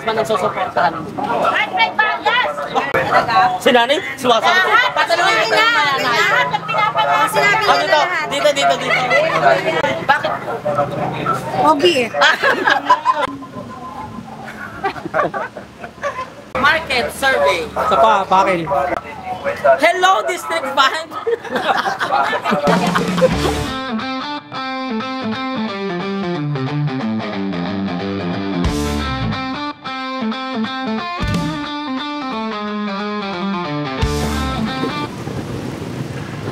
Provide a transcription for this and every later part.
congressman ang susuportahan mo? Alfred Vargas! Si nanay? Sumasagot. Patanungin na! Lahat ng pinapanood. Sinabi Ano to? Dito. Bakit? Ogi eh. Market survey. Sa pa, bakit? Hello, District 5.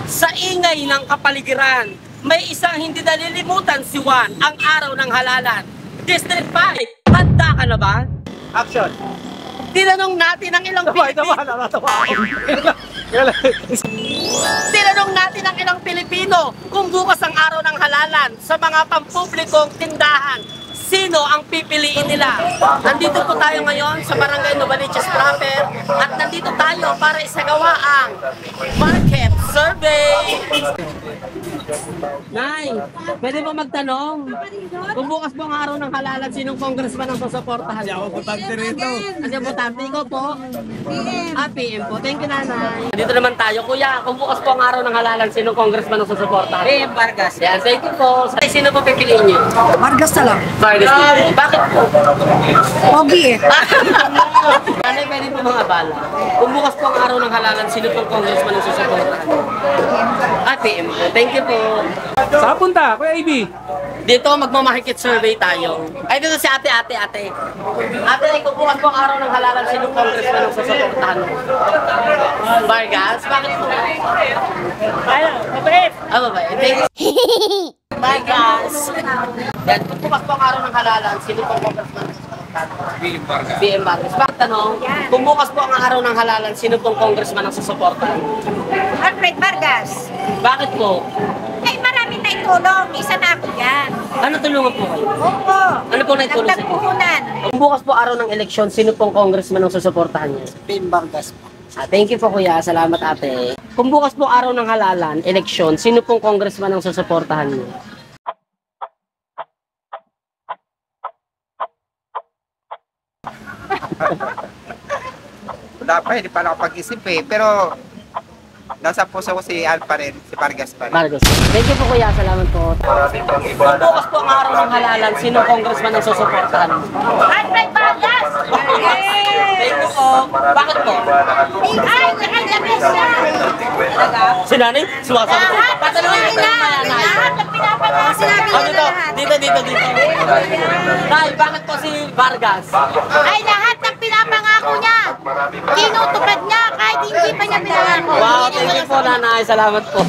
Sa ingay ng kapaligiran, may isang hindi nalilimutan si Juan, ang araw ng halalan. District 5, handa ka na ba? Action! Tinanong natin ang ilang Pilipino. Tinanong natin ang ilang Pilipino kung bukas ang araw ng halalan sa mga pampublikong tindahan. Sino ang pipiliin nila? Nandito po tayo ngayon sa Barangay Novaliches proper at nandito tayo para isagawa ang market survey. Nay, pwede ba magtanong? Kung bukas po ang araw ng halalan, sinong congressman ang susuportahan? Hindi ako butante rito. Kasi butante ko po. PM po. Thank you, nanay. Dito naman tayo, kuya. Kung bukas po ang araw ng halalan, sinong congressman ang susuportahan? PM Vargas. Yan, thank you po. Sino po pipiliin niyo? Vargas na lang. Vargas. Bakit po? Ogi eh. Nanay, pwede po mga bala. Kung bukas po ang araw ng halalan, sino pong congressman ang susuportahan? PM po. Thank you po. Saan punta? Kuya AB? Dito, magmamahikit survey tayo. Ay, dito si ate. Ate, kung bukas po ang araw ng halalan, sino congressman ang susuportahan mo? Vargas? Bakit po? Ano? Mabait? Mabait. Thank you. Vargas. Yan, kung bukas po ang araw ng halalan, sino pong congressman ang susuportahan mo? BM Vargas. Bakit tanong? Kung bukas po ang araw ng halalan, sino pong congressman ang susuportahan mo? Alfred Vargas. Bakit po? Ay, marami na itulong. Isa na ako yan. Ano tulungan po kayo? Opo. Ano po naitulong sa inyo? Nagpuhunan. Kung bukas po araw ng eleksyon, sino pong congressman ang susuportahan niyo? PM Vargas. Thank you po kuya, salamat ate. Kung bukas po araw ng halalan, eleksyon, sino pong congressman ang susuportahan niyo? Wala pa, hindi pa nakapag-isip eh. Pero nasa puso ko si Al pa rin, si Vargas pa rin. Vargas. Thank you po kuya, salamat po. Kung bukas po ang araw ng halalan, sino congressman ang susuportahan niyo? Alfred Vargas. Thank you po. Bakit po? Ay, nakagabis siya. Si nanay? Sumasagot. Patanungin na. Lahat ng pinapanood. Sinabi Ano to? Dito. Nay, bakit po si Vargas? Ay, lahat ng pinapangako niya. Tinutupad niya kahit hindi pa niya pinangako. Wow, thank you po nanay, salamat po.